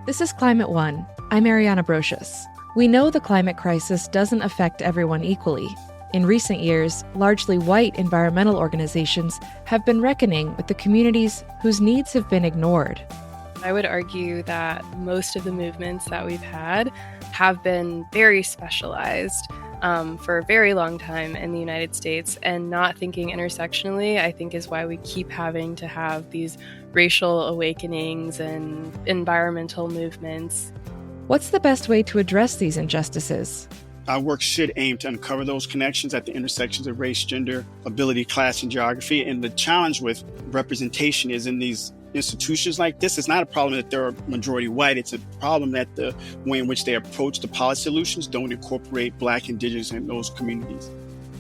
This is Climate One. I'm Ariana Brocious. We know the climate crisis doesn't affect everyone equally. In recent years, largely white environmental organizations have been reckoning with the communities whose needs have been ignored. I would argue that most of the movements that we've had have been very specialized for a very long time in the United States, and not thinking intersectionally, I think, is why we keep having to have these racial awakenings and environmental movements. What's the best way to address these injustices? Our work should aim to uncover those connections at the intersections of race, gender, ability, class, and geography. And the challenge with representation is in these institutions like this, it's not a problem that they're majority white. It's a problem that the way in which they approach the policy solutions don't incorporate Black, Indigenous, and those communities.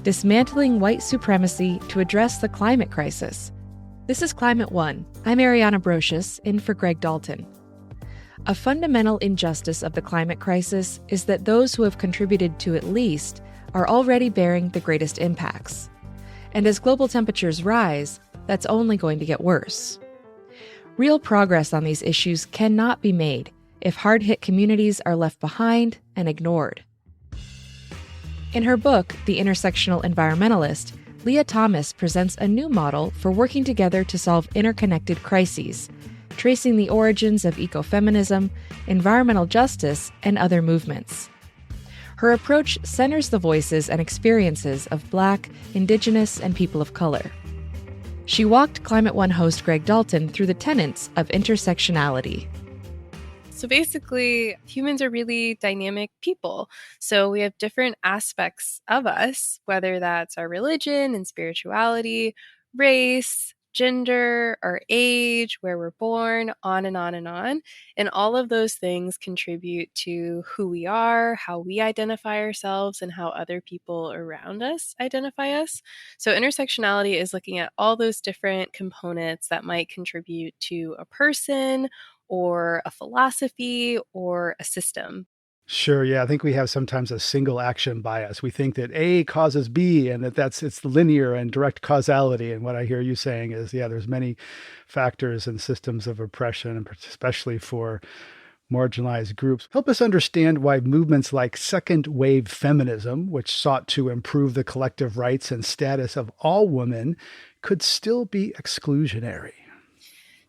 Dismantling white supremacy to address the climate crisis. This is Climate One. I'm Ariana Brocious, in for Greg Dalton. A fundamental injustice of the climate crisis is that those who have contributed to it least are already bearing the greatest impacts. And as global temperatures rise, that's only going to get worse. Real progress on these issues cannot be made if hard-hit communities are left behind and ignored. In her book, The Intersectional Environmentalist, Leah Thomas presents a new model for working together to solve interconnected crises, tracing the origins of ecofeminism, environmental justice, and other movements. Her approach centers the voices and experiences of Black, Indigenous, and people of color. She walked Climate One host Greg Dalton through the tenets of intersectionality. So basically, humans are really dynamic people. So we have different aspects of us, whether that's our religion and spirituality, race, gender, our age, where we're born, on and on and on. And all of those things contribute to who we are, how we identify ourselves, and how other people around us identify us. So intersectionality is looking at all those different components that might contribute to a person or a philosophy or a system. Sure. Yeah. I think we have sometimes a single action bias. We think that A causes B and it's linear and direct causality. And what I hear you saying is, yeah, there's many factors and systems of oppression, and especially for marginalized groups. Help us understand why movements like second wave feminism, which sought to improve the collective rights and status of all women, could still be exclusionary.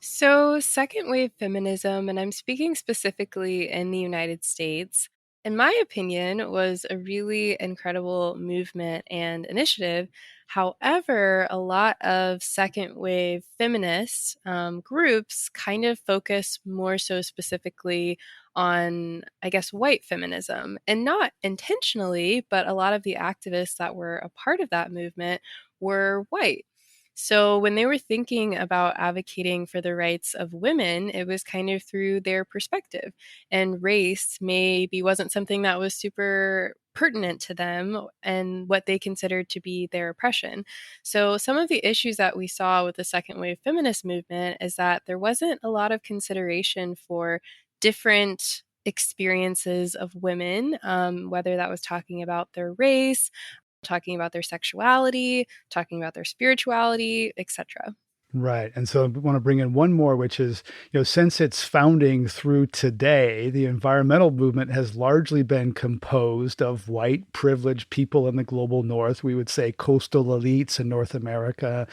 So, second wave feminism, and I'm speaking specifically in the United States, in my opinion, was a really incredible movement and initiative. However, a lot of second wave feminist groups kind of focus more so specifically on, I guess, white feminism, and not intentionally, but a lot of the activists that were a part of that movement were white. So when they were thinking about advocating for the rights of women, it was kind of through their perspective. And race maybe wasn't something that was super pertinent to them and what they considered to be their oppression. So some of the issues that we saw with the second wave feminist movement is that there wasn't a lot of consideration for different experiences of women, whether that was talking about their race, talking about their sexuality, talking about their spirituality, etc. Right. And so I want to bring in one more, which is, since its founding through today, the environmental movement has largely been composed of white privileged people in the global north. We would say coastal elites in North America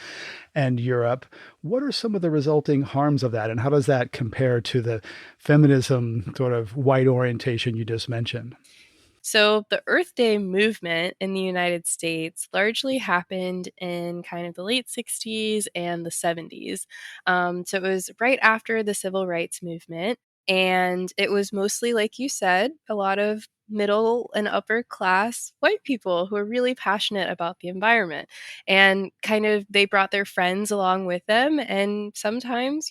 and Europe. What are some of the resulting harms of that? And how does that compare to the feminism sort of white orientation you just mentioned? So the Earth Day movement in the United States largely happened in kind of the late 60s and the 70s. So it was right after the civil rights movement. And it was mostly, like you said, a lot of middle and upper class white people who are really passionate about the environment. And kind of they brought their friends along with them. And sometimes,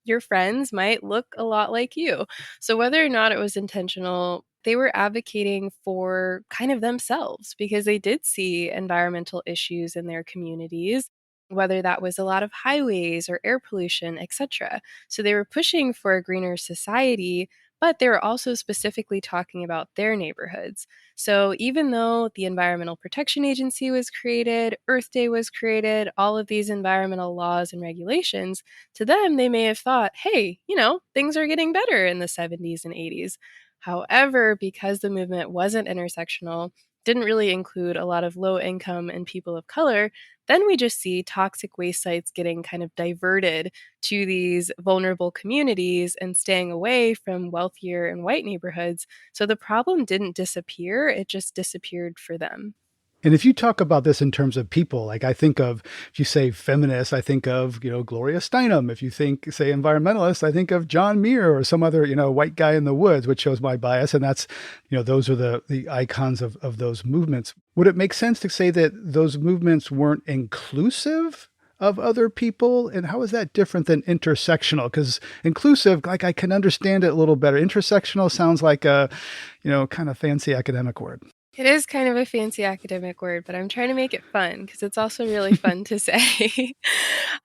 your friends might look a lot like you. So whether or not it was intentional, they were advocating for kind of themselves because they did see environmental issues in their communities, whether that was a lot of highways or air pollution, etc. So they were pushing for a greener society, but they were also specifically talking about their neighborhoods. So even though the Environmental Protection Agency was created, Earth Day was created, all of these environmental laws and regulations, to them, they may have thought, hey, things are getting better in the 70s and 80s. However, because the movement wasn't intersectional, didn't really include a lot of low income and people of color, then we just see toxic waste sites getting kind of diverted to these vulnerable communities and staying away from wealthier and white neighborhoods. So the problem didn't disappear, it just disappeared for them. And if you talk about this in terms of people, like I think of, if you say feminist, I think of, Gloria Steinem. If you say environmentalist, I think of John Muir or some other, white guy in the woods, which shows my bias. And that's, those are the icons of those movements. Would it make sense to say that those movements weren't inclusive of other people? And how is that different than intersectional? Because inclusive, like I can understand it a little better. Intersectional sounds like a, kind of fancy academic word. It is kind of a fancy academic word, but I'm trying to make it fun because it's also really fun to say.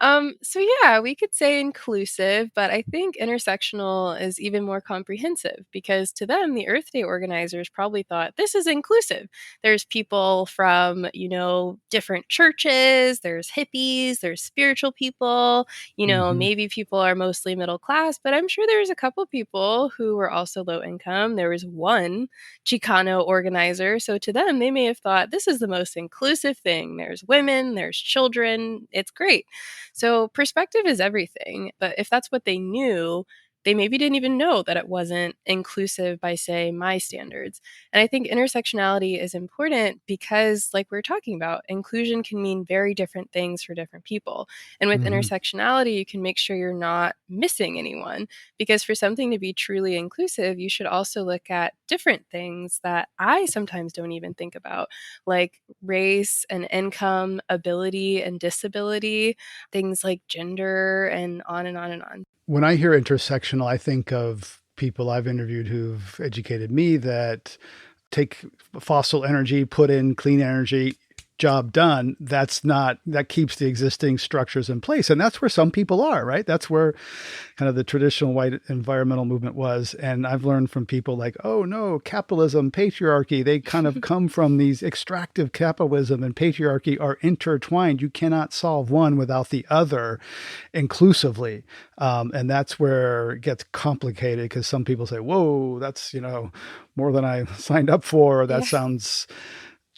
So yeah, we could say inclusive, but I think intersectional is even more comprehensive because to them, the Earth Day organizers probably thought this is inclusive. There's people from, different churches, there's hippies, there's spiritual people, maybe people are mostly middle class, but I'm sure there's a couple people who were also low income. There was one Chicano organizer. So to them, they may have thought this is the most inclusive thing. There's women, there's children. It's great. So perspective is everything. But if that's what they knew, they maybe didn't even know that it wasn't inclusive by, say, my standards. And I think intersectionality is important because, like we were talking about, inclusion can mean very different things for different people. And with intersectionality, you can make sure you're not missing anyone. Because for something to be truly inclusive, you should also look at different things that I sometimes don't even think about, like race and income, ability and disability, things like gender, and on and on and on. When I hear intersectional, I think of people I've interviewed who've educated me that take fossil energy, put in clean energy, job done. That keeps the existing structures in place. And that's where some people are, right? That's where kind of the traditional white environmental movement was. And I've learned from people like, oh no, capitalism, patriarchy, they kind of come from these extractive capitalism and patriarchy are intertwined. You cannot solve one without the other inclusively. And that's where it gets complicated because some people say, whoa, that's, more than I signed up for. Or that sounds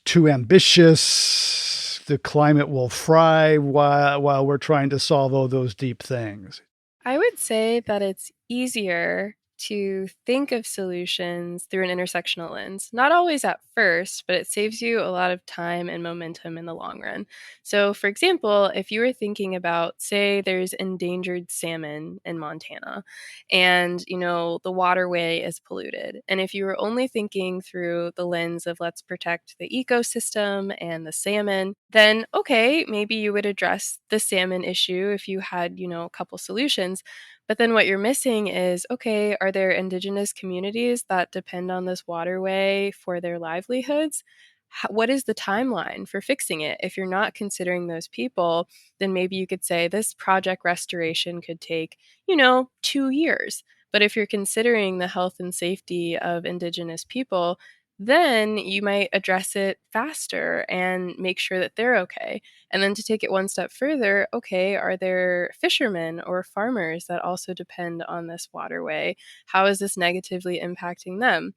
too ambitious. The climate will fry while we're trying to solve all those deep things. I would say that it's easier to think of solutions through an intersectional lens. Not always at first, but it saves you a lot of time and momentum in the long run. So, for example, if you were thinking about, say, there's endangered salmon in Montana and, the waterway is polluted. And if you were only thinking through the lens of let's protect the ecosystem and the salmon, then okay, maybe you would address the salmon issue if you had, a couple solutions. But then what you're missing is, okay, are there Indigenous communities that depend on this waterway for their livelihoods? What is the timeline for fixing it? If you're not considering those people, then maybe you could say this project restoration could take, 2 years. But if you're considering the health and safety of Indigenous people, then you might address it faster and make sure that they're okay. And then to take it one step further, okay, are there fishermen or farmers that also depend on this waterway? How is this negatively impacting them?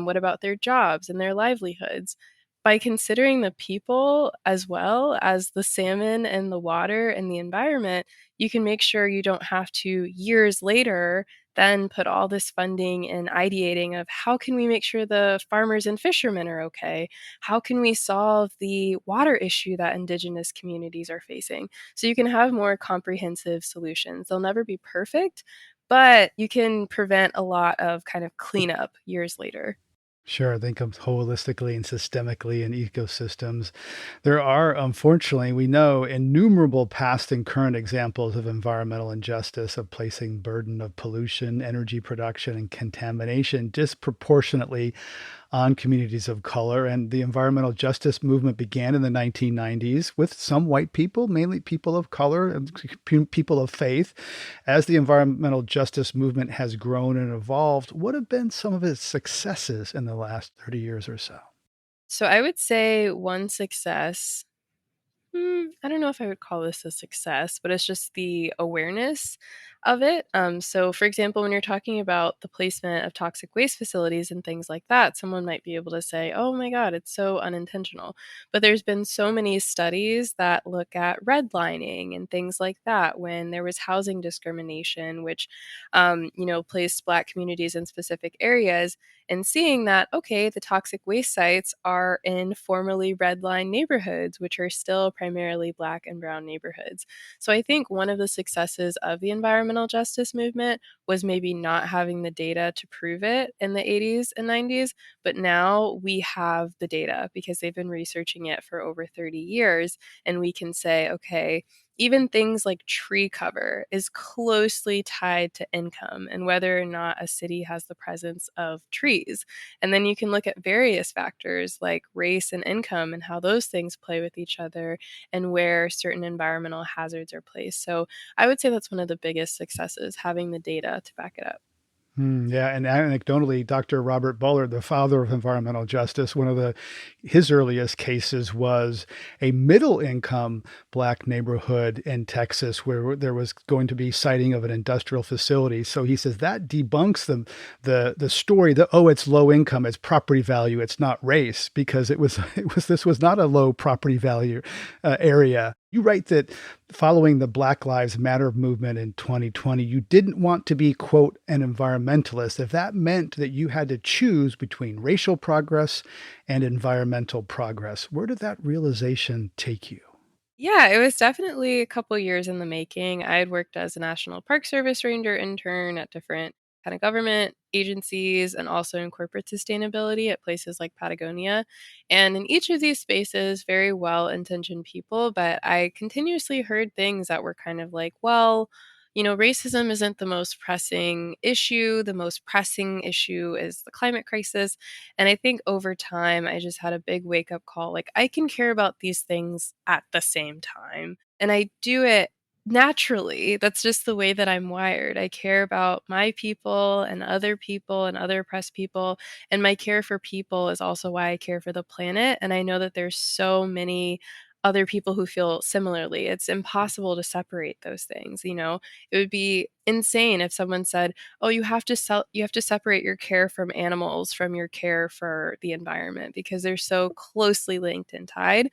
What about their jobs and their livelihoods? By considering the people as well as the salmon and the water and the environment, you can make sure you don't have to, years later, then put all this funding in ideating of how can we make sure the farmers and fishermen are okay? How can we solve the water issue that Indigenous communities are facing? So you can have more comprehensive solutions. They'll never be perfect, but you can prevent a lot of kind of cleanup years later. Sure. Think of holistically and systemically in ecosystems. There are, unfortunately, we know innumerable past and current examples of environmental injustice, of placing burden of pollution, energy production, and contamination disproportionately on communities of color. And the environmental justice movement began in the 1990s with some white people, mainly people of color and people of faith. As the environmental justice movement has grown and evolved, what have been some of its successes in the last 30 years or so? So I would say one success. I don't know if I would call this a success, but it's just the awareness of it. So, for example, when you're talking about the placement of toxic waste facilities and things like that, someone might be able to say, oh my God, it's so unintentional. But there's been so many studies that look at redlining and things like that when there was housing discrimination, which, placed Black communities in specific areas and seeing that, okay, the toxic waste sites are in formerly red line neighborhoods, which are still primarily Black and Brown neighborhoods. So I think one of the successes of the environmental justice movement was maybe not having the data to prove it in the 80s and 90s, but now we have the data because they've been researching it for over 30 years. And we can say, okay, even things like tree cover is closely tied to income and whether or not a city has the presence of trees. And then you can look at various factors like race and income and how those things play with each other and where certain environmental hazards are placed. So I would say that's one of the biggest successes, having the data to back it up. Yeah, and anecdotally, Dr. Robert Bullard, the father of environmental justice, his earliest cases was a middle-income Black neighborhood in Texas where there was going to be siting of an industrial facility. So he says that debunks the story that, oh, it's low income, it's property value, it's not race, because this was not a low property value area. You write that following the Black Lives Matter movement in 2020, you didn't want to be, quote, an environmentalist if that meant that you had to choose between racial progress and environmental progress. Where did that realization take you? Yeah, it was definitely a couple years in the making. I had worked as a National Park Service ranger intern at different kind of government agencies and also in corporate sustainability at places like Patagonia. And in each of these spaces, very well-intentioned people, but I continuously heard things that were kind of like, well, racism isn't the most pressing issue. The most pressing issue is the climate crisis. And I think over time, I just had a big wake up call. Like, I can care about these things at the same time. And I do it naturally. That's just the way that I'm wired. I care about my people and other oppressed people. And my care for people is also why I care for the planet. And I know that there's so many other people who feel similarly. It's impossible to separate those things. It would be insane if someone said, "Oh, you have to separate your care from animals from your care for the environment because they're so closely linked and tied."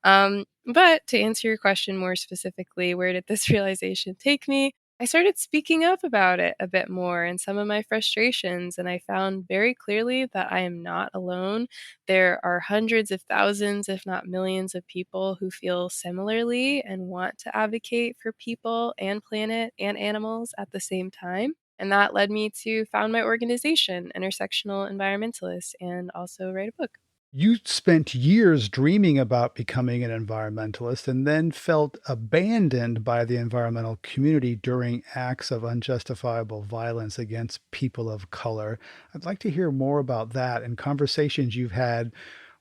But to answer your question more specifically, where did this realization take me? I started speaking up about it a bit more and some of my frustrations, and I found very clearly that I am not alone. There are hundreds of thousands, if not millions, of people who feel similarly and want to advocate for people and planet and animals at the same time. And that led me to found my organization, Intersectional Environmentalist, and also write a book. You spent years dreaming about becoming an environmentalist and then felt abandoned by the environmental community during acts of unjustifiable violence against people of color. I'd like to hear more about that and conversations you've had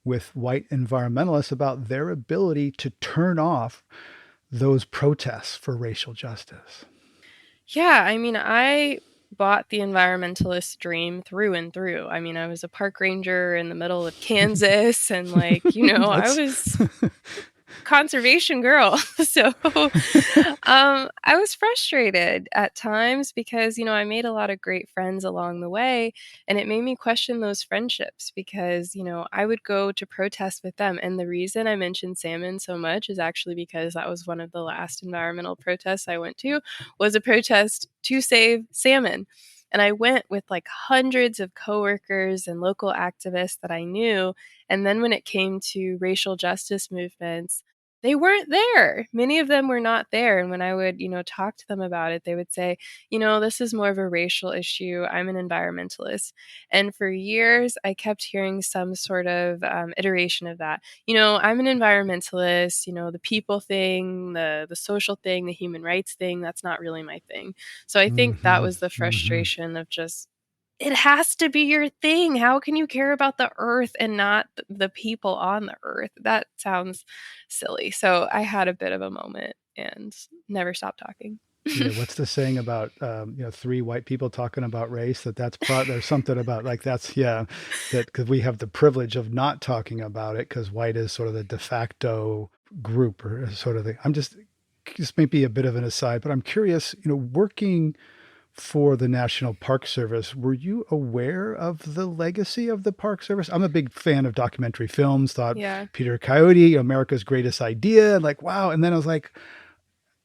with white environmentalists about their ability to turn off those protests for racial justice. Yeah, I mean, I bought the environmentalist dream through and through. I mean, I was a park ranger in the middle of Kansas and I That's was conservation girl. So I was frustrated at times because, I made a lot of great friends along the way. And it made me question those friendships because, I would go to protest with them. And the reason I mentioned salmon so much is actually because that was one of the last environmental protests I went to, was a protest to save salmon. And I went with like hundreds of coworkers and local activists that I knew. And then when it came to racial justice movements, they weren't there. Many of them were not there. And when I would, talk to them about it, they would say, this is more of a racial issue. I'm an environmentalist. And for years, I kept hearing some sort of iteration of that. I'm an environmentalist, the people thing, the social thing, the human rights thing, that's not really my thing. So I think that Mhm, was the mhm. frustration of just it has to be your thing. How can you care about the earth and not the people on the earth? That sounds silly. So I had a bit of a moment and never stopped talking. Yeah, what's the saying about three white people talking about race? There's something about like that because we have the privilege of not talking about it because white is sort of the de facto group or sort of the. This may be a bit of an aside, but I'm curious. Working for the National Park Service, were you aware of the legacy of the Park Service? I'm a big fan of documentary films. Thought Yeah. Peter Coyote, America's Greatest Idea, like wow, and then I was like,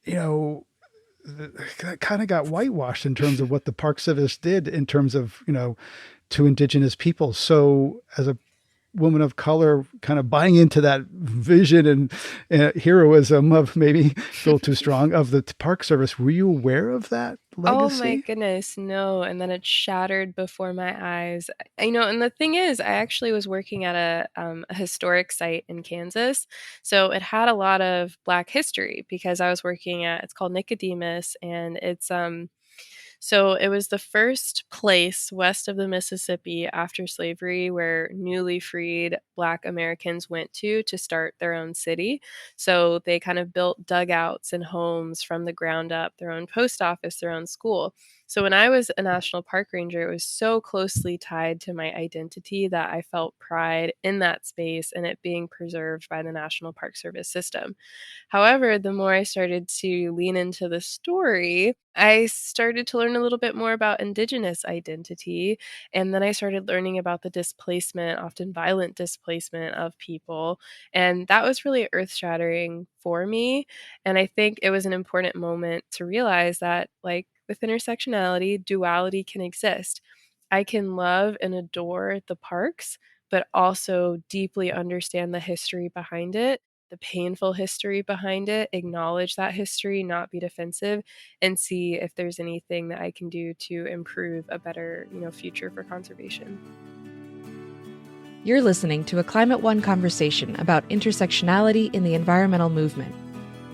you know that kind of got whitewashed in terms of what the Park Service did in terms of, to Indigenous people. So as a woman of color, kind of buying into that vision and heroism of maybe a little too strong of the Park Service, were you aware of that Oh my legacy? goodness, no. And then it shattered before my eyes. And the thing is, I actually was working at a historic site in Kansas. So it had a lot of Black history because I was working it's called Nicodemus, and so it was the first place west of the Mississippi after slavery where newly freed Black Americans went to start their own city. So they kind of built dugouts and homes from the ground up, their own post office, their own school. So when I was a national park ranger, it was so closely tied to my identity that I felt pride in that space and it being preserved by the National Park Service system. However, the more I started to lean into the story, I started to learn a little bit more about Indigenous identity. And then I started learning about the displacement, often violent displacement of people. And that was really earth shattering for me. And I think it was an important moment to realize that, like, with intersectionality, duality can exist. I can love and adore the parks, but also deeply understand the history behind it, the painful history behind it, acknowledge that history, not be defensive, and see if there's anything that I can do to improve a better, future for conservation. You're listening to a Climate One conversation about intersectionality in the environmental movement.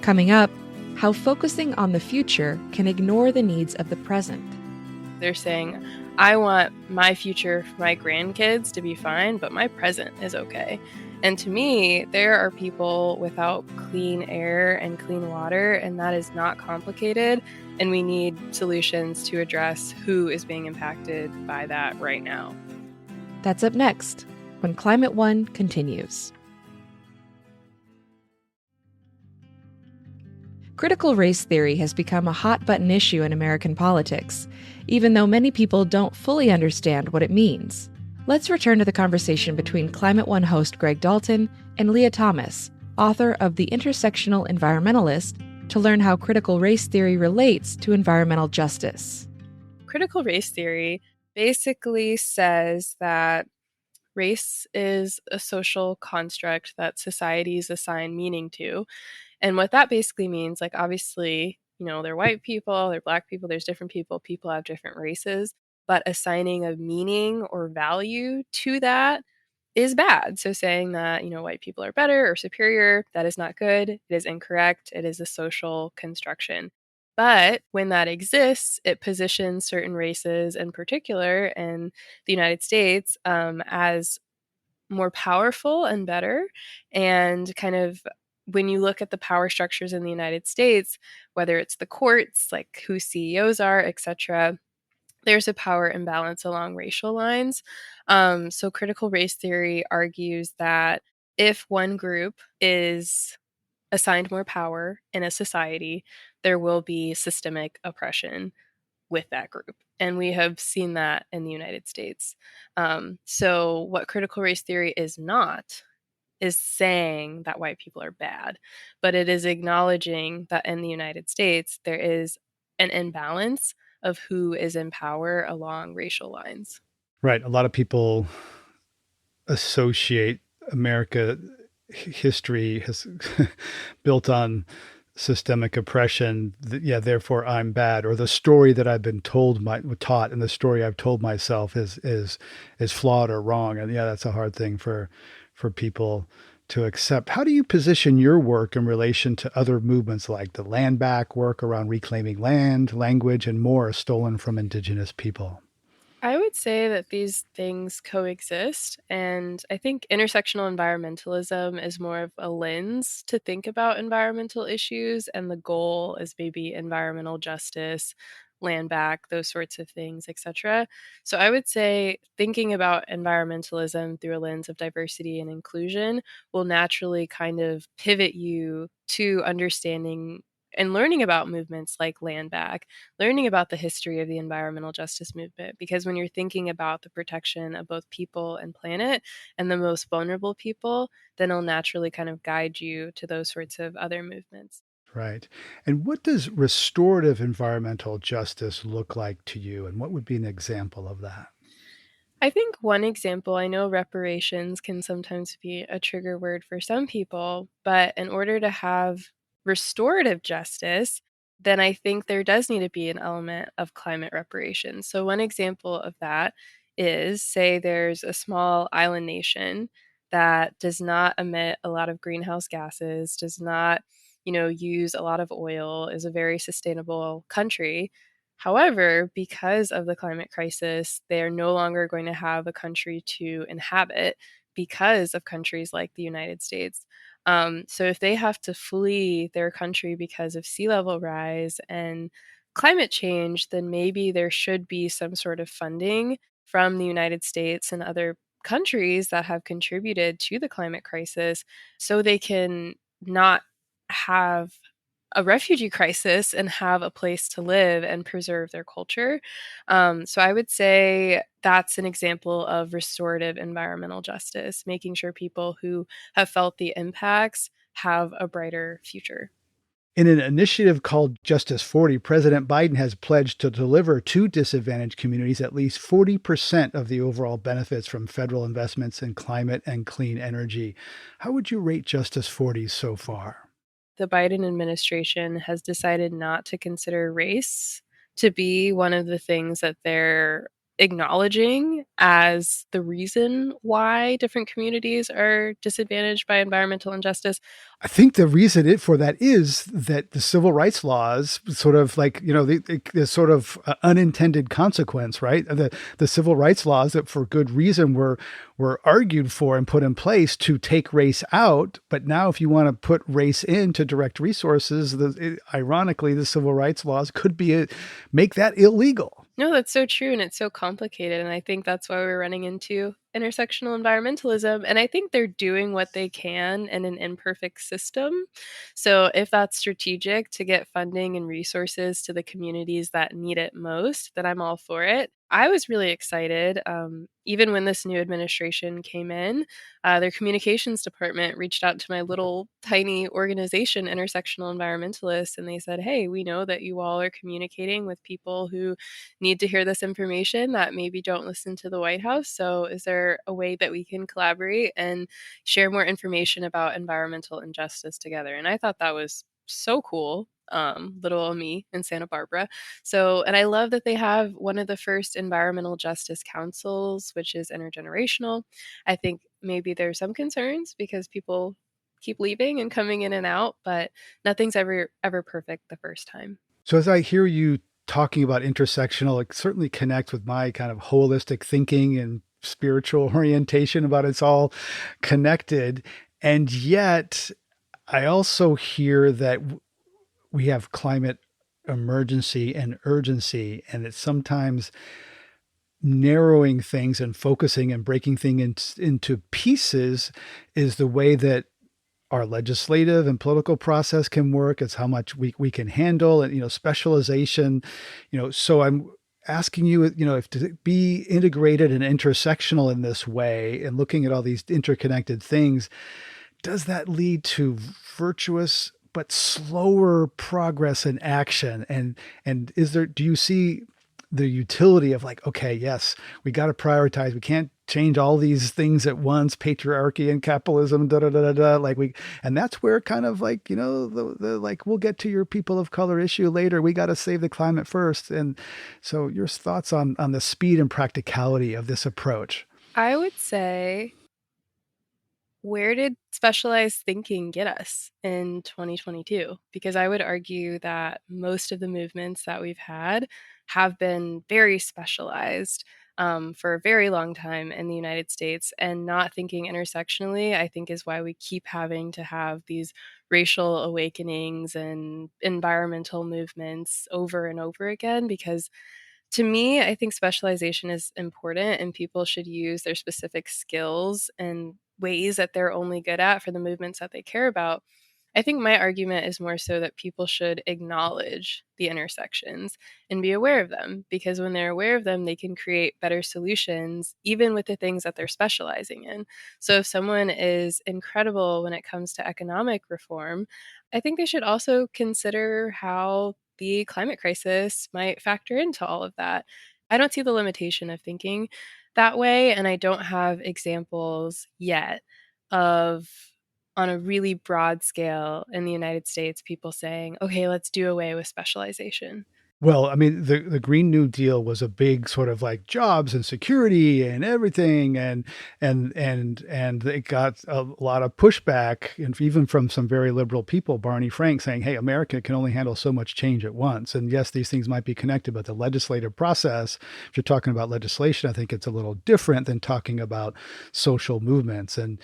Coming up, how focusing on the future can ignore the needs of the present. They're saying, I want my future for my grandkids to be fine, but my present is okay. And to me, there are people without clean air and clean water, and that is not complicated. And we need solutions to address who is being impacted by that right now. That's up next, when Climate One continues. Critical race theory has become a hot-button issue in American politics, even though many people don't fully understand what it means. Let's return to the conversation between Climate One host Greg Dalton and Leah Thomas, author of The Intersectional Environmentalist, to learn how critical race theory relates to environmental justice. Critical race theory basically says that race is a social construct that societies assign meaning to. And what that basically means, like, obviously, they're white people, they're Black people, there's different people have different races, but assigning a meaning or value to that is bad. So saying that, white people are better or superior, that is not good. It is incorrect. It is a social construction. But when that exists, it positions certain races in particular in the United States as more powerful and better. And kind of when you look at the power structures in the United States, whether it's the courts, like who CEOs are, etc., there's a power imbalance along racial lines. So critical race theory argues that if one group is assigned more power in a society, there will be systemic oppression with that group. And we have seen that in the United States. So what critical race theory is not is saying that white people are bad, but it is acknowledging that in the United States, there is an imbalance of who is in power along racial lines. Right. A lot of people associate America history has built on systemic oppression. Therefore I'm bad, or the story that I've been taught, and the story I've told myself is flawed or wrong. And that's a hard thing for people to accept. How do you position your work in relation to other movements like the land back work around reclaiming land, language, and more stolen from Indigenous people? I would say that these things coexist, and I think intersectional environmentalism is more of a lens to think about environmental issues, and the goal is maybe environmental justice, land back, those sorts of things, etc. So I would say thinking about environmentalism through a lens of diversity and inclusion will naturally kind of pivot you to understanding and learning about movements like land back, learning about the history of the environmental justice movement. Because when you're thinking about the protection of both people and planet and the most vulnerable people, then it'll naturally kind of guide you to those sorts of other movements. Right. And what does restorative environmental justice look like to you? And what would be an example of that? I think one example, I know reparations can sometimes be a trigger word for some people, but in order to have restorative justice, then I think there does need to be an element of climate reparations. So, one example of that is say there's a small island nation that does not emit a lot of greenhouse gases, does not, use a lot of oil, is a very sustainable country. However, because of the climate crisis, they are no longer going to have a country to inhabit because of countries like the United States. So if they have to flee their country because of sea level rise and climate change, then maybe there should be some sort of funding from the United States and other countries that have contributed to the climate crisis so they can not have a refugee crisis and have a place to live and preserve their culture. So I would say that's an example of restorative environmental justice, making sure people who have felt the impacts have a brighter future. In an initiative called Justice 40, President Biden has pledged to deliver to disadvantaged communities at least 40% of the overall benefits from federal investments in climate and clean energy. How would you rate Justice 40 so far? The Biden administration has decided not to consider race to be one of the things that they're acknowledging as the reason why different communities are disadvantaged by environmental injustice. I think the reason for that is that the civil rights laws sort of like, the sort of unintended consequence, right? The civil rights laws that for good reason were argued for and put in place to take race out. But now if you want to put race into direct resources, ironically, the civil rights laws could make that illegal. No, that's so true. And it's so complicated. And I think that's why we're running into intersectional environmentalism. And I think they're doing what they can in an imperfect system. So if that's strategic to get funding and resources to the communities that need it most, then I'm all for it. I was really excited. Even when this new administration came in, their communications department reached out to my little tiny organization, Intersectional Environmentalist, and they said, "Hey, we know that you all are communicating with people who need to hear this information that maybe don't listen to the White House. So, is there a way that we can collaborate and share more information about environmental injustice together?" And I thought that was so cool. Little old me in Santa Barbara. So, and I love that they have one of the first environmental justice councils, which is intergenerational. I think maybe there's some concerns because people keep leaving and coming in and out, but nothing's ever perfect the first time. So as I hear you talking about intersectional, it certainly connects with my kind of holistic thinking and spiritual orientation about it's all connected. And yet I also hear that we have climate emergency and urgency, and it's sometimes narrowing things and focusing and breaking things into pieces is the way that our legislative and political process can work. It's how much we can handle and, specialization, so I'm asking you, if to be integrated and intersectional in this way and looking at all these interconnected things, does that lead to virtuous but slower progress and action? And do you see the utility of like, okay, yes, we got to prioritize. We can't change all these things at once, patriarchy and capitalism, and that's where kind of like, the like, we'll get to your people of color issue later. We got to save the climate first. And so your thoughts on the speed and practicality of this approach? I would say, where did specialized thinking get us in 2022? Because I would argue that most of the movements that we've had have been very specialized. for a very long time in the United States. And not thinking intersectionally, I think, is why we keep having to have these racial awakenings and environmental movements over and over again. Because to me, I think specialization is important and people should use their specific skills and ways that they're only good at for the movements that they care about. I think my argument is more so that people should acknowledge the intersections and be aware of them, because when they're aware of them, they can create better solutions, even with the things that they're specializing in. So if someone is incredible when it comes to economic reform, I think they should also consider how the climate crisis might factor into all of that. I don't see the limitation of thinking that way, and I don't have examples yet of, on a really broad scale in the United States, people saying, okay, let's do away with specialization. Well, I mean, the Green New Deal was a big sort of like jobs and security and everything, and it got a lot of pushback, and even from some very liberal people, Barney Frank, saying, "Hey, America can only handle so much change at once." And yes, these things might be connected, but the legislative process, if you're talking about legislation, I think it's a little different than talking about social movements. And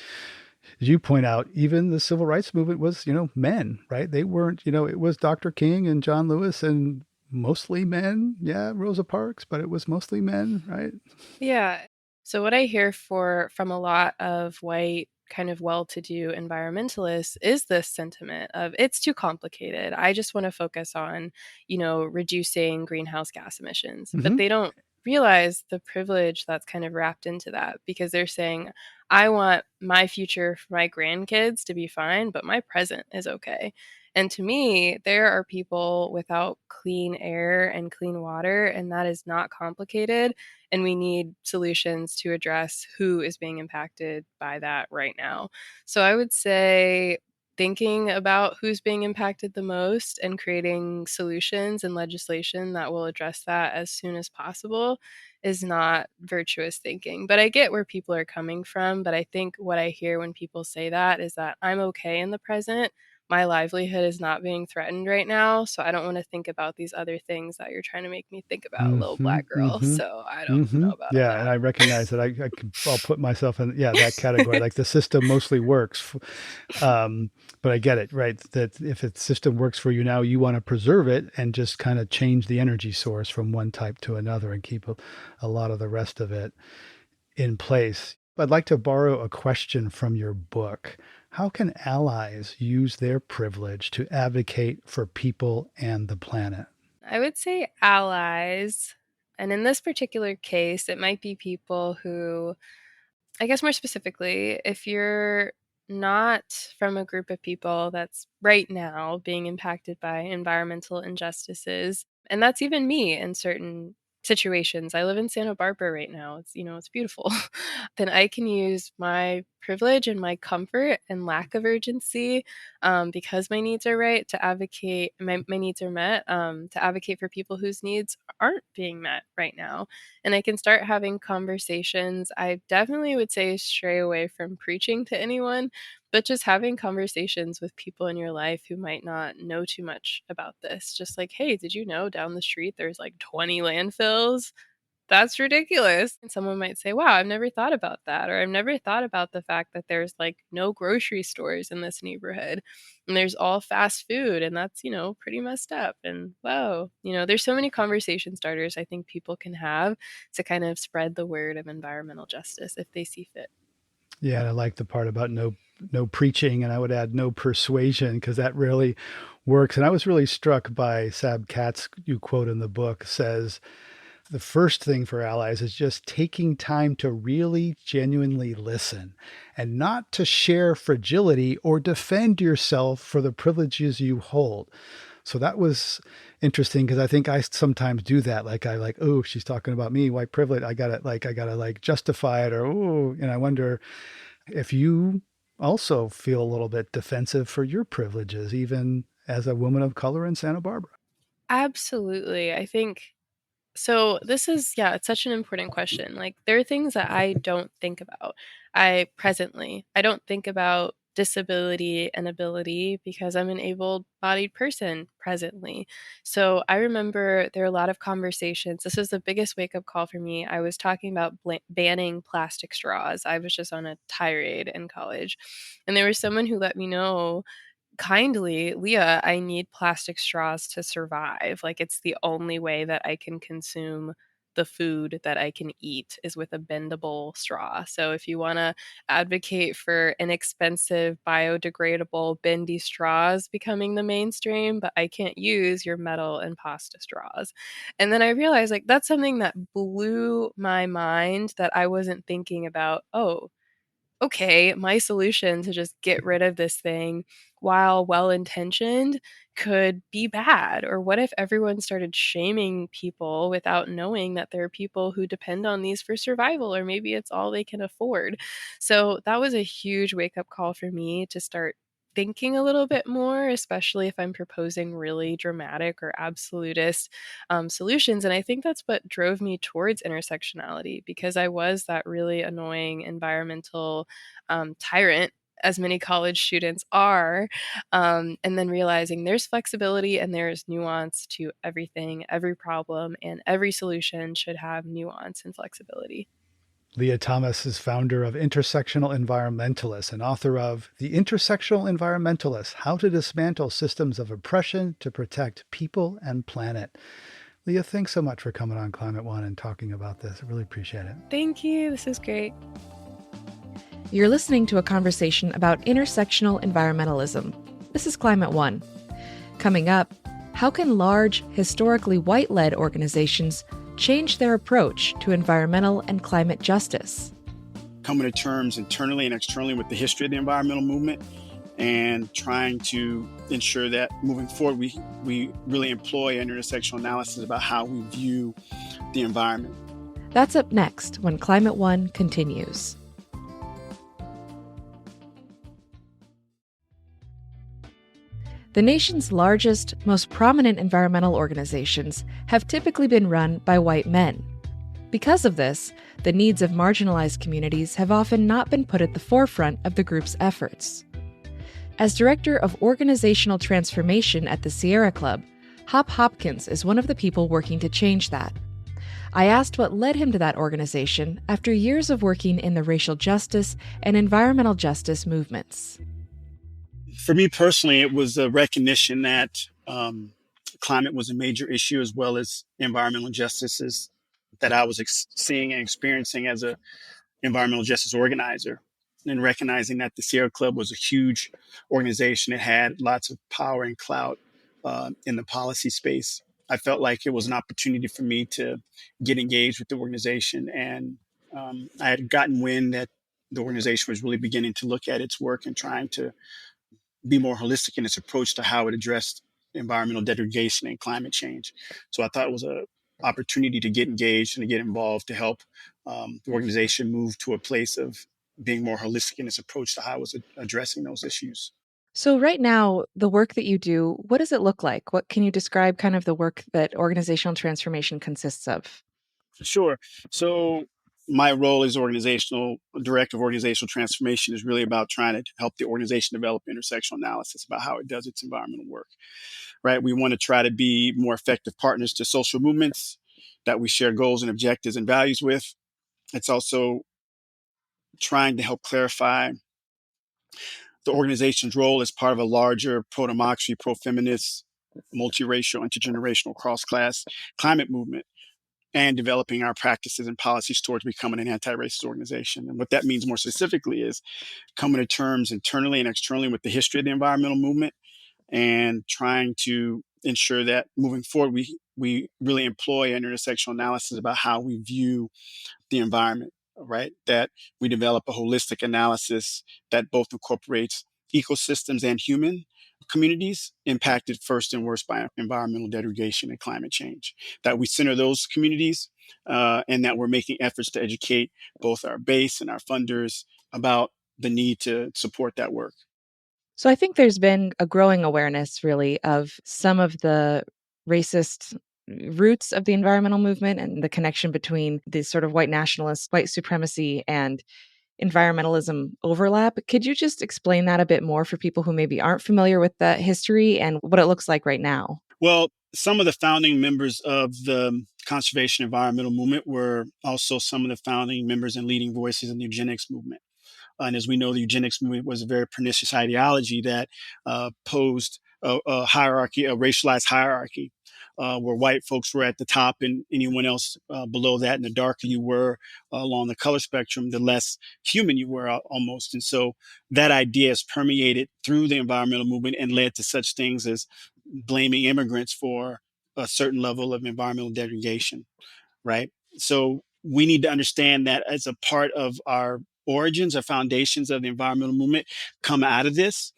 as you point out, even the civil rights movement was, men, right? They weren't, it was Dr. King and John Lewis and mostly men. Yeah, Rosa Parks, but it was mostly men, right? Yeah. So what I hear from a lot of white kind of well-to-do environmentalists is this sentiment of, it's too complicated. I just want to focus on, reducing greenhouse gas emissions. But Mm-hmm. they don't realize the privilege that's kind of wrapped into that, because they're saying, I want my future for my grandkids to be fine, but my present is okay. And to me, there are people without clean air and clean water, and that is not complicated. And we need solutions to address who is being impacted by that right now. So I would say thinking about who's being impacted the most and creating solutions and legislation that will address that as soon as possible is not virtuous thinking. But I get where people are coming from. But I think what I hear when people say that is that I'm okay in the present. My livelihood is not being threatened right now, so I don't want to think about these other things that you're trying to make me think about, little Mm-hmm. black girl. Mm-hmm. So I don't Mm-hmm. know about all Yeah, and that. I recognize that I'll put myself in that category. Like the system mostly works, but I get it, right? That if the system works for you now, you want to preserve it and just kind of change the energy source from one type to another and keep a lot of the rest of it in place. I'd like to borrow a question from your book. How can allies use their privilege to advocate for people and the planet? I would say allies. And in this particular case, it might be people who, I guess more specifically, if you're not from a group of people that's right now being impacted by environmental injustices, and that's even me in certain situations. I live in Santa Barbara right now. It's beautiful. Then I can use my privilege and my comfort and lack of urgency, because my needs are right, to advocate, my needs are met, to advocate for people whose needs aren't being met right now. And I can start having conversations. I definitely would say stray away from preaching to anyone, but just having conversations with people in your life who might not know too much about this. Just like, hey, did you know down the street there's like 20 landfills? That's ridiculous. And someone might say, wow, I've never thought about that. Or I've never thought about the fact that there's like no grocery stores in this neighborhood and there's all fast food. And that's, pretty messed up. And whoa, there's so many conversation starters I think people can have to kind of spread the word of environmental justice if they see fit. Yeah, and I like the part about no preaching, and I would add no persuasion because that really works. And I was really struck by Sab Katz, you quote in the book, says the first thing for allies is just taking time to really genuinely listen and not to share fragility or defend yourself for the privileges you hold. So that was interesting because I think I sometimes do that. Like oh, she's talking about me, white privilege. I gotta justify it, or oh, and I wonder if you also feel a little bit defensive for your privileges, even as a woman of color in Santa Barbara. Absolutely. I think so. This is, yeah, it's such an important question. Like, there are things that I don't think about. I don't think about disability and ability because I'm an able-bodied person presently. So I remember there are a lot of conversations. This was the biggest wake-up call for me. I was talking about banning plastic straws. I was just on a tirade in college. And there was someone who let me know kindly, Leah, I need plastic straws to survive. Like, it's the only way that I can consume the food that I can eat is with a bendable straw. So if you want to advocate for inexpensive, biodegradable, bendy straws becoming the mainstream, but I can't use your metal and pasta straws. And then I realized, like, that's something that blew my mind that I wasn't thinking about. Oh, okay, my solution to just get rid of this thing, while well intentioned, could be bad. Or what if everyone started shaming people without knowing that there are people who depend on these for survival, or maybe it's all they can afford? So that was a huge wake up call for me to start thinking a little bit more, especially if I'm proposing really dramatic or absolutist solutions. And I think that's what drove me towards intersectionality, because I was that really annoying environmental tyrant, as many college students are, and then realizing there's flexibility and there's nuance to everything, every problem, and every solution should have nuance and flexibility. Leah Thomas is founder of Intersectional Environmentalist and author of The Intersectional Environmentalist: How to Dismantle Systems of Oppression to Protect People and Planet. Leah, thanks so much for coming on Climate One and talking about this. I really appreciate it. Thank you. This is great. You're listening to a conversation about intersectional environmentalism. This is Climate One. Coming up, how can large, historically white-led organizations change their approach to environmental and climate justice? Coming to terms internally and externally with the history of the environmental movement and trying to ensure that moving forward, we really employ an intersectional analysis about how we view the environment. That's up next when Climate One continues. The nation's largest, most prominent environmental organizations have typically been run by white men. Because of this, the needs of marginalized communities have often not been put at the forefront of the group's efforts. As director of organizational transformation at the Sierra Club, Hopkins is one of the people working to change that. I asked what led him to that organization after years of working in the racial justice and environmental justice movements. For me personally, it was a recognition that climate was a major issue, as well as environmental injustices that I was seeing and experiencing as a environmental justice organizer, and recognizing that the Sierra Club was a huge organization. It had lots of power and clout in the policy space. I felt like it was an opportunity for me to get engaged with the organization. And I had gotten wind that the organization was really beginning to look at its work and trying to be more holistic in its approach to how it addressed environmental degradation and climate change. So I thought it was an opportunity to get engaged and to get involved to help the organization move to a place of being more holistic in its approach to how it was addressing those issues. So right now, the work that you do, what does it look like? What can you describe kind of the work that organizational transformation consists of? Sure. So my role as director of organizational transformation is really about trying to help the organization develop intersectional analysis about how it does its environmental work, right? We want to try to be more effective partners to social movements that we share goals and objectives and values with. It's also trying to help clarify the organization's role as part of a larger pro-democracy, pro-feminist, multiracial, intergenerational, cross-class climate movement, and developing our practices and policies towards becoming an anti-racist organization. And what that means more specifically is coming to terms internally and externally with the history of the environmental movement and trying to ensure that moving forward, we really employ an intersectional analysis about how we view the environment, right? That we develop a holistic analysis that both incorporates ecosystems and human communities impacted first and worst by environmental degradation and climate change. That we center those communities and that we're making efforts to educate both our base and our funders about the need to support that work. So I think there's been a growing awareness, really, of some of the racist roots of the environmental movement and the connection between the sort of white nationalist, white supremacy, and environmentalism overlap. Could you just explain that a bit more for people who maybe aren't familiar with the history and what it looks like right now? Well, some of the founding members of the conservation environmental movement were also some of the founding members and leading voices in the eugenics movement. And as we know, the eugenics movement was a very pernicious ideology that posed a hierarchy, a racialized hierarchy, where white folks were at the top and anyone else below that. And the darker you were along the color spectrum, the less human you were almost. And so that idea has permeated through the environmental movement and led to such things as blaming immigrants for a certain level of environmental degradation, right? So we need to understand that as a part of our origins or foundations of the environmental movement come out of this.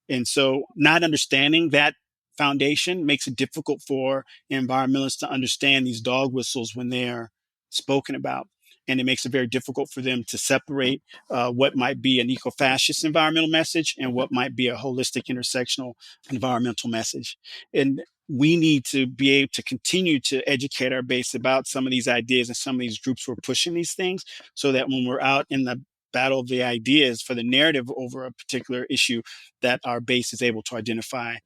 And so not understanding that foundation makes it difficult for environmentalists to understand these dog whistles when they're spoken about. And it makes it very difficult for them to separate what might be an eco-fascist environmental message and what might be a holistic intersectional environmental message. And we need to be able to continue to educate our base about some of these ideas and some of these groups who are pushing these things so that when we're out in the battle of the ideas for the narrative over a particular issue, that our base is able to identify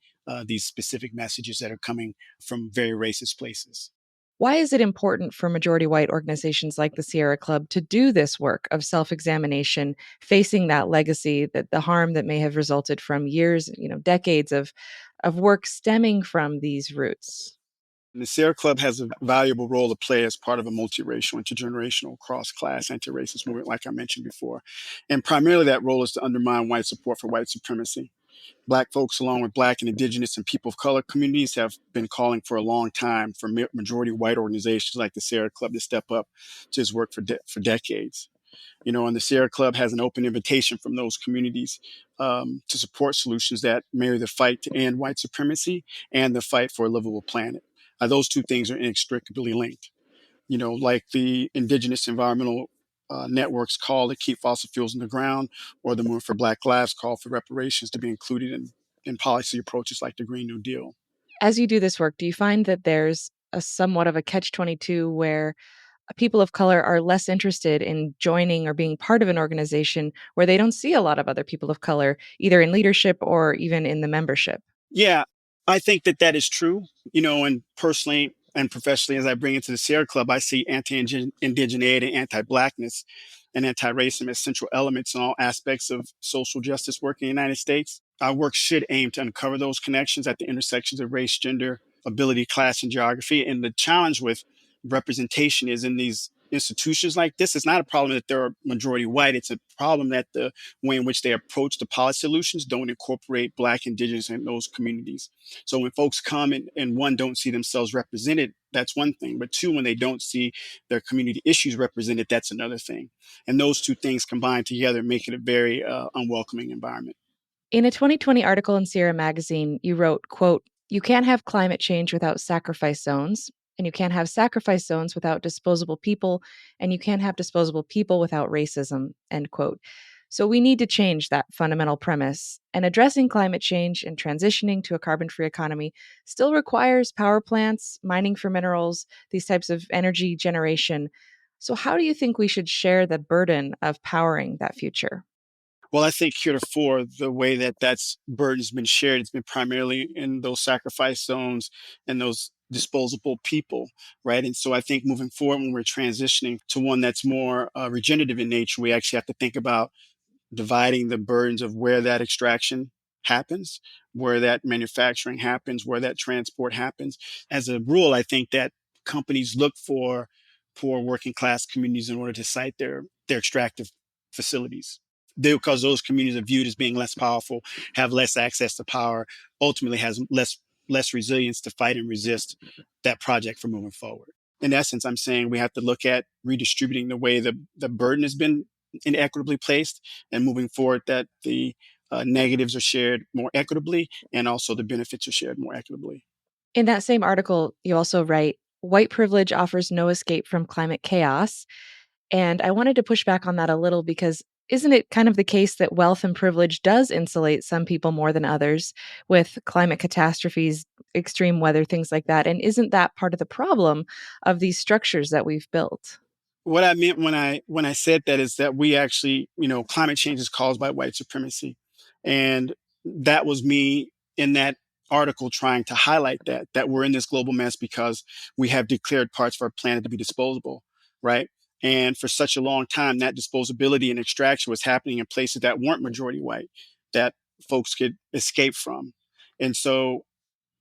these specific messages that are coming from very racist places. Why is it important for majority white organizations like the Sierra Club to do this work of self-examination, facing that legacy, that the harm that may have resulted from years, decades of work stemming from these roots? And the Sierra Club has a valuable role to play as part of a multiracial, intergenerational, cross-class, anti-racist movement, like I mentioned before. And primarily that role is to undermine white support for white supremacy. Black folks, along with Black and Indigenous and people of color communities, have been calling for a long time for majority white organizations like the Sierra Club to step up to his work for decades. And the Sierra Club has an open invitation from those communities to support solutions that marry the fight to end white supremacy and the fight for a livable planet. Those two things are inextricably linked. Like the Indigenous environmental networks call to keep fossil fuels in the ground, or the Movement for Black Lives call for reparations to be included in policy approaches like the Green New Deal. As you do this work, do you find that there's a somewhat of a catch-22 where people of color are less interested in joining or being part of an organization where they don't see a lot of other people of color, either in leadership or even in the membership? Yeah, I think that is true. And personally and professionally, as I bring into the Sierra Club, I see anti-indigeneity, anti-Blackness, and anti-racism as central elements in all aspects of social justice work in the United States. Our work should aim to uncover those connections at the intersections of race, gender, ability, class, and geography. And the challenge with representation is in these institutions like this, it's not a problem that they're majority white. It's a problem that the way in which they approach the policy solutions don't incorporate Black, Indigenous, and those communities. So when folks come and one, don't see themselves represented, that's one thing. But two, when they don't see their community issues represented, that's another thing. And those two things combined together make it a very unwelcoming environment. In a 2020 article in Sierra Magazine, you wrote, quote, "You can't have climate change without sacrifice zones, and you can't have sacrifice zones without disposable people, and you can't have disposable people without racism," end quote. So we need to change that fundamental premise. And addressing climate change and transitioning to a carbon-free economy still requires power plants, mining for minerals, these types of energy generation. So how do you think we should share the burden of powering that future? Well, I think heretofore, the way that that's burden's been shared, it's been primarily in those sacrifice zones and those disposable people, right? And so I think moving forward, when we're transitioning to one that's more regenerative in nature, we actually have to think about dividing the burdens of where that extraction happens, where that manufacturing happens, where that transport happens. As a rule, I think that companies look for poor working class communities in order to site their extractive facilities. Because those communities are viewed as being less powerful, have less access to power, ultimately has less resilience to fight and resist that project from moving forward. In essence, I'm saying we have to look at redistributing the way the burden has been inequitably placed, and moving forward that the negatives are shared more equitably and also the benefits are shared more equitably. In that same article, you also write, "White privilege offers no escape from climate chaos." And I wanted to push back on that a little because isn't it kind of the case that wealth and privilege does insulate some people more than others with climate catastrophes, extreme weather, things like that? And isn't that part of the problem of these structures that we've built? what I meant when I said that is that we actually, climate change is caused by white supremacy, and that was me in that article trying to highlight that we're in this global mess because we have declared parts of our planet to be disposable, right? And for such a long time, that disposability and extraction was happening in places that weren't majority white, that folks could escape from, and so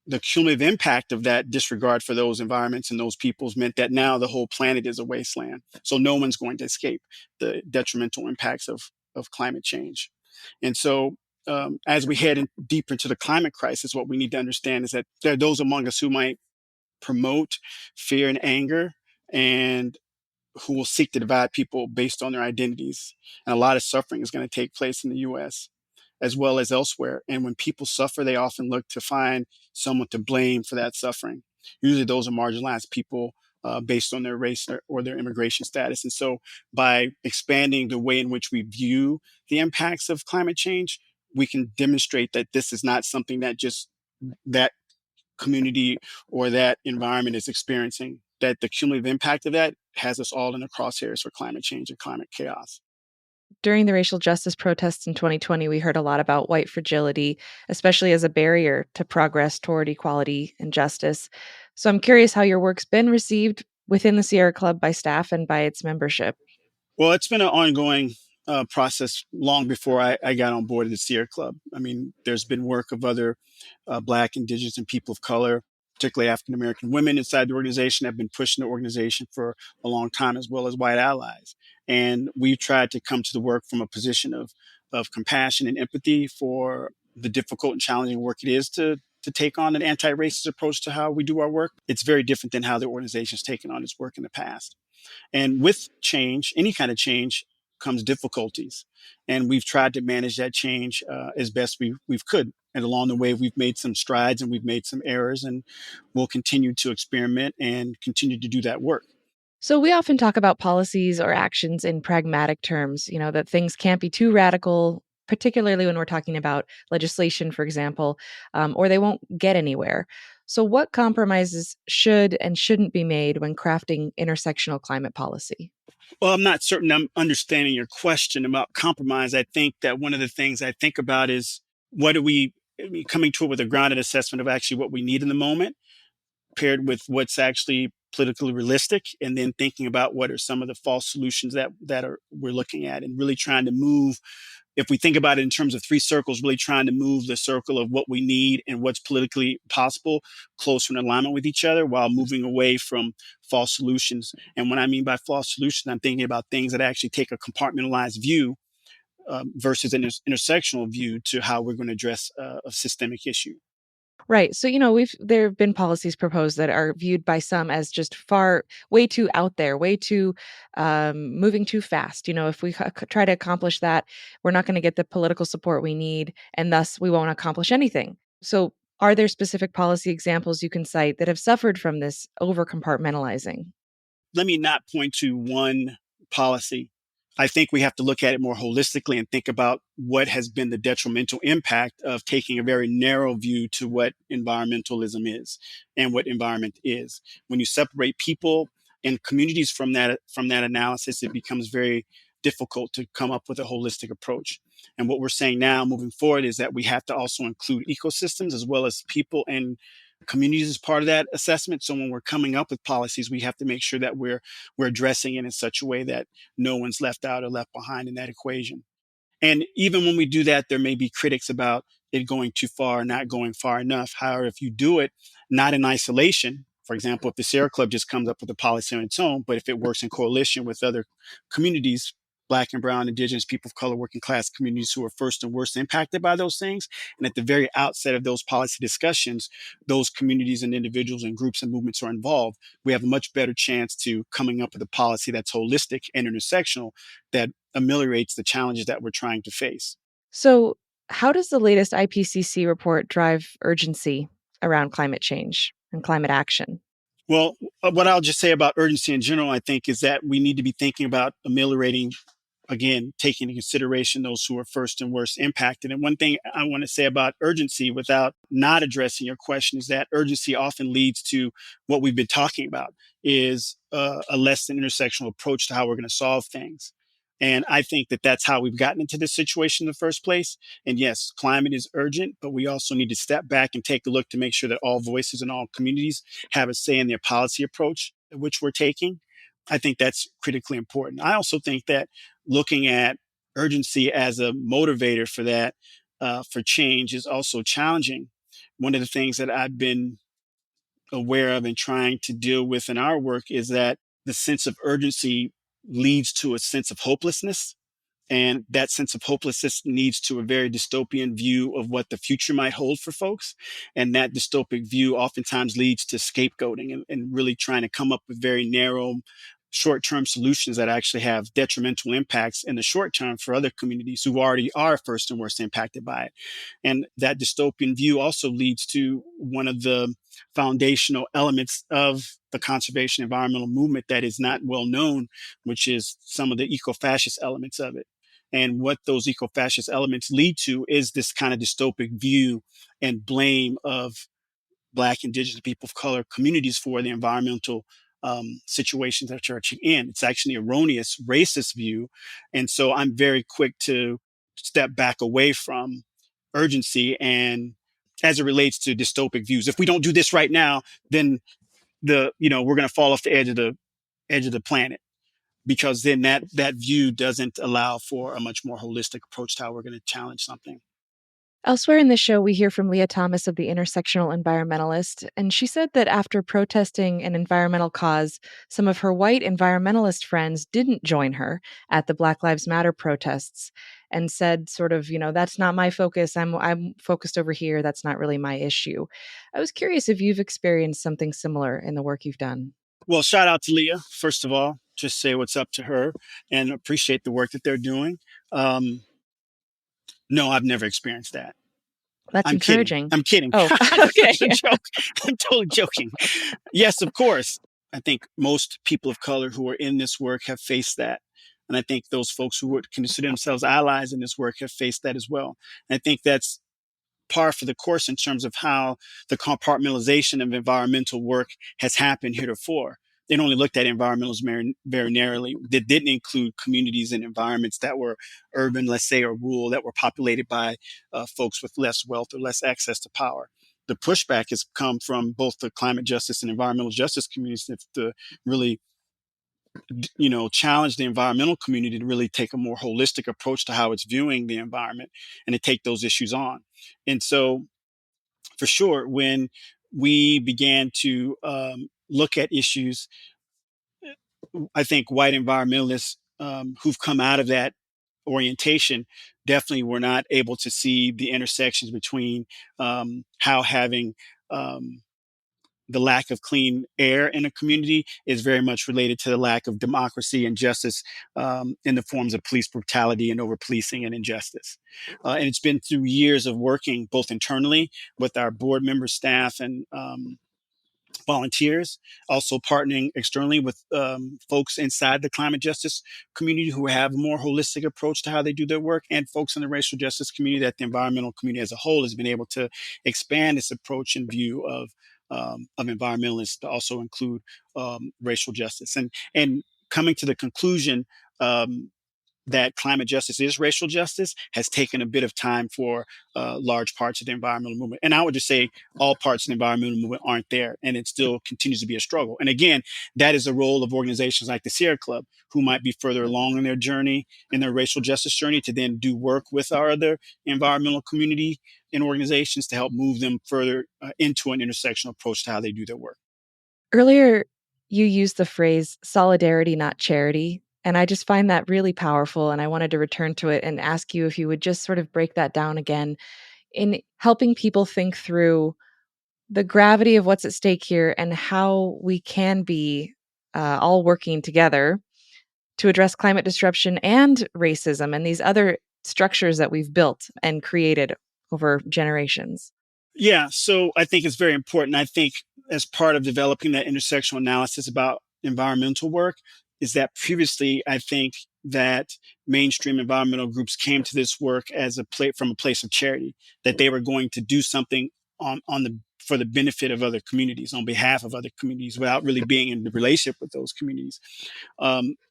the cumulative impact of that disregard for those environments and those peoples meant that now the whole planet is a wasteland. So no one's going to escape the detrimental impacts of climate change. And so as we head deeper into the climate crisis, what we need to understand is that there are those among us who might promote fear and anger and who will seek to divide people based on their identities. And a lot of suffering is going to take place in the US as well as elsewhere. And when people suffer, they often look to find someone to blame for that suffering. Usually those are marginalized people based on their race or their immigration status. And so by expanding the way in which we view the impacts of climate change, we can demonstrate that this is not something that just that community or that environment is experiencing, that the cumulative impact of that has us all in the crosshairs for climate change and climate chaos. During the racial justice protests in 2020, we heard a lot about white fragility, especially as a barrier to progress toward equality and justice. So I'm curious how your work's been received within the Sierra Club by staff and by its membership. Well, it's been an ongoing process long before I got on board the Sierra Club. I mean, there's been work of other Black, Indigenous, and people of color, particularly African American women inside the organization, have been pushing the organization for a long time, as well as white allies. And we've tried to come to the work from a position of compassion and empathy for the difficult and challenging work it is to take on an anti-racist approach to how we do our work. It's very different than how the organization's taken on its work in the past. And with change, any kind of change, comes difficulties. And we've tried to manage that change as best we've could. And along the way, we've made some strides and we've made some errors, and we'll continue to experiment and continue to do that work. So we often talk about policies or actions in pragmatic terms, that things can't be too radical, particularly when we're talking about legislation, for example, or they won't get anywhere. So what compromises should and shouldn't be made when crafting intersectional climate policy? Well, I'm not certain I'm understanding your question about compromise. I think that one of the things I think about is what are we coming to it with a grounded assessment of actually what we need in the moment, paired with what's actually politically realistic, and then thinking about what are some of the false solutions that are we're looking at, and really trying to move, if we think about it in terms of three circles, really trying to move the circle of what we need and what's politically possible closer in alignment with each other, while moving away from false solutions. And when I mean by false solutions, I'm thinking about things that actually take a compartmentalized view versus an intersectional view to how we're going to address a systemic issue. Right. So, there have been policies proposed that are viewed by some as just way too out there, way too moving too fast. If we try to accomplish that, we're not going to get the political support we need, and thus we won't accomplish anything. So, are there specific policy examples you can cite that have suffered from this over compartmentalizing? Let me not point to one policy. I think we have to look at it more holistically and think about what has been the detrimental impact of taking a very narrow view to what environmentalism is and what environment is. When you separate people and communities from that analysis, it becomes very difficult to come up with a holistic approach. And what we're saying now moving forward is that we have to also include ecosystems as well as people and communities as part of that assessment. So when we're coming up with policies, we have to make sure that we're addressing it in such a way that no one's left out or left behind in that equation. And even when we do that, there may be critics about it going too far, not going far enough. However, if you do it not in isolation, for example, if the Sierra Club just comes up with a policy on its own, but if it works in coalition with other communities, Black and Brown, Indigenous, people of color, working class communities who are first and worst impacted by those things. And at the very outset of those policy discussions, those communities and individuals and groups and movements are involved, we have a much better chance to coming up with a policy that's holistic and intersectional that ameliorates the challenges that we're trying to face. So, how does the latest IPCC report drive urgency around climate change and climate action? Well, what I'll just say about urgency in general, I think, is that we need to be thinking about ameliorating again, taking into consideration those who are first and worst impacted. And one thing I want to say about urgency without not addressing your question is that urgency often leads to what we've been talking about, is a less than intersectional approach to how we're going to solve things. And I think that that's how we've gotten into this situation in the first place. And yes, climate is urgent, but we also need to step back and take a look to make sure that all voices in all communities have a say in their policy approach, which we're taking. I think that's critically important. I also think that looking at urgency as a motivator for that, for change, is also challenging. One of the things that I've been aware of and trying to deal with in our work is that the sense of urgency leads to a sense of hopelessness. And that sense of hopelessness leads to a very dystopian view of what the future might hold for folks. And that dystopic view oftentimes leads to scapegoating and really trying to come up with very narrow, short-term solutions that actually have detrimental impacts in the short term for other communities who already are first and worst impacted by it. And that dystopian view also leads to one of the foundational elements of the conservation environmental movement that is not well known, which is some of the eco-fascist elements of it. And what those eco-fascist elements lead to is this kind of dystopic view and blame of Black, Indigenous, people of color communities for the environmental situations that you're in. It's actually an erroneous, racist view. And so I'm very quick to step back away from urgency and as it relates to dystopic views. If we don't do this right now, then we're going to fall off the edge of the planet, because then that view doesn't allow for a much more holistic approach to how we're going to challenge something. Elsewhere in the show, we hear from Leah Thomas of the Intersectional Environmentalist, and she said that after protesting an environmental cause, some of her white environmentalist friends didn't join her at the Black Lives Matter protests and said sort of, that's not my focus. I'm focused over here. That's not really my issue. I was curious if you've experienced something similar in the work you've done. Well, shout out to Leah, first of all. Just say what's up to her and appreciate the work that they're doing. No, I've never experienced that. That's encouraging. I'm kidding. Oh, okay. It's a joke. I'm totally joking. Yes, of course. I think most people of color who are in this work have faced that. And I think those folks who would consider themselves allies in this work have faced that as well. And I think that's par for the course in terms of how the compartmentalization of environmental work has happened heretofore. It only looked at environmentalism very narrowly. That didn't include communities and environments that were urban, let's say, or rural, that were populated by folks with less wealth or less access to power. The pushback has come from both the climate justice and environmental justice communities to really challenge the environmental community to really take a more holistic approach to how it's viewing the environment and to take those issues on. And so, for sure, when we began to look at issues, I think white environmentalists who've come out of that orientation definitely were not able to see the intersections between how having the lack of clean air in a community is very much related to the lack of democracy and justice in the forms of police brutality and over policing and injustice. And it's been through years of working both internally with our board member, staff, and volunteers, also partnering externally with folks inside the climate justice community who have a more holistic approach to how they do their work, and folks in the racial justice community, that the environmental community as a whole has been able to expand its approach and view of environmentalists to also include racial justice, and coming to the conclusion that climate justice is racial justice has taken a bit of time for large parts of the environmental movement. And I would just say all parts of the environmental movement aren't there, and it still continues to be a struggle. And again, that is the role of organizations like the Sierra Club, who might be further along in their journey, in their racial justice journey, to then do work with our other environmental community and organizations to help move them further into an intersectional approach to how they do their work. Earlier, you used the phrase solidarity, not charity. And I just find that really powerful. And I wanted to return to it and ask you if you would just sort of break that down again in helping people think through the gravity of what's at stake here and how we can be all working together to address climate disruption and racism and these other structures that we've built and created over generations. Yeah, so I think it's very important. I think as part of developing that intersectional analysis about environmental work is that previously, I think that mainstream environmental groups came to this work as from a place of charity, that they were going to do something for the benefit of other communities, on behalf of other communities, without really being in the relationship with those communities,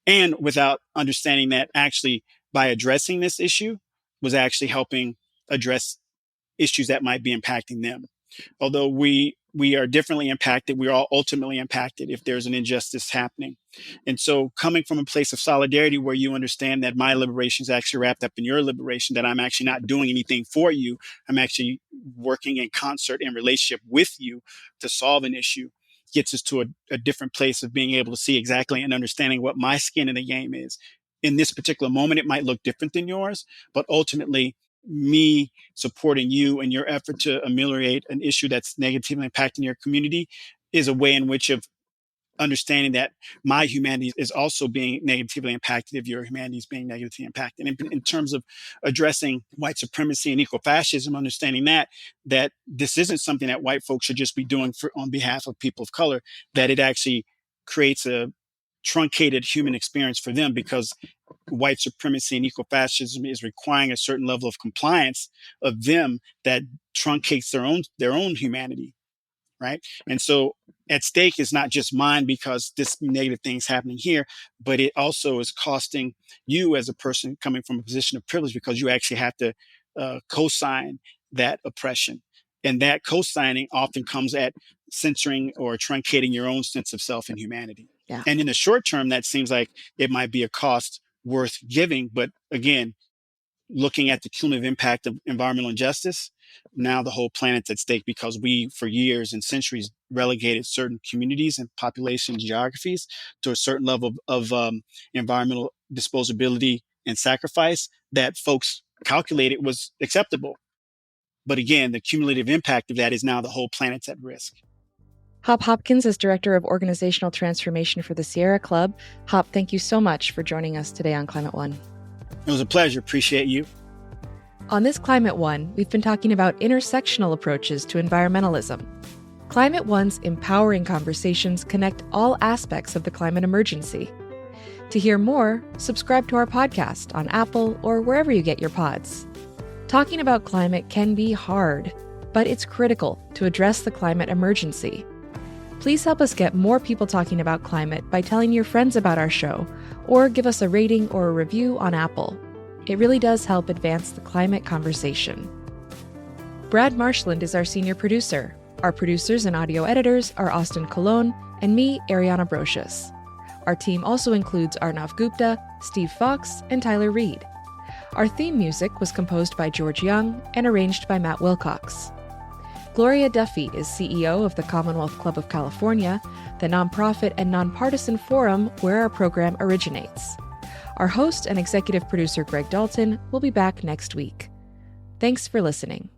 and without understanding that actually by addressing this issue was actually helping address issues that might be impacting them. Although we are differently impacted, we are all ultimately impacted if there's an injustice happening. And so coming from a place of solidarity where you understand that my liberation is actually wrapped up in your liberation, that I'm actually not doing anything for you, I'm actually working in concert in relationship with you to solve an issue, gets us to a different place of being able to see exactly and understanding what my skin in the game is. In this particular moment, it might look different than yours, but ultimately me supporting you and your effort to ameliorate an issue that's negatively impacting your community is a way in which of understanding that my humanity is also being negatively impacted if your humanity is being negatively impacted. And in terms of addressing white supremacy and ecofascism, understanding that this isn't something that white folks should just be doing on behalf of people of color, that it actually creates a truncated human experience for them, because white supremacy and ecofascism is requiring a certain level of compliance of them that truncates their own humanity, right? And so at stake is not just mine because this negative thing is happening here, but it also is costing you as a person coming from a position of privilege, because you actually have to co-sign that oppression. And that co-signing often comes at censoring or truncating your own sense of self and humanity. Yeah. And in the short term, that seems like it might be a cost worth giving. But again, looking at the cumulative impact of environmental injustice, now the whole planet's at stake, because we, for years and centuries, relegated certain communities and population geographies to a certain level of environmental disposability and sacrifice that folks calculated was acceptable. But again, the cumulative impact of that is now the whole planet's at risk. Hopkins is Director of Organizational Transformation for the Sierra Club. Hop, thank you so much for joining us today on Climate One. It was a pleasure. Appreciate you. On this Climate One, we've been talking about intersectional approaches to environmentalism. Climate One's empowering conversations connect all aspects of the climate emergency. To hear more, subscribe to our podcast on Apple or wherever you get your pods. Talking about climate can be hard, but it's critical to address the climate emergency. Please help us get more people talking about climate by telling your friends about our show, or give us a rating or a review on Apple. It really does help advance the climate conversation. Brad Marshland is our senior producer. Our producers and audio editors are Austin Colon and me, Ariana Brocious. Our team also includes Arnav Gupta, Steve Fox, and Tyler Reed. Our theme music was composed by George Young and arranged by Matt Wilcox. Gloria Duffy is CEO of the Commonwealth Club of California, the nonprofit and nonpartisan forum where our program originates. Our host and executive producer, Greg Dalton, will be back next week. Thanks for listening.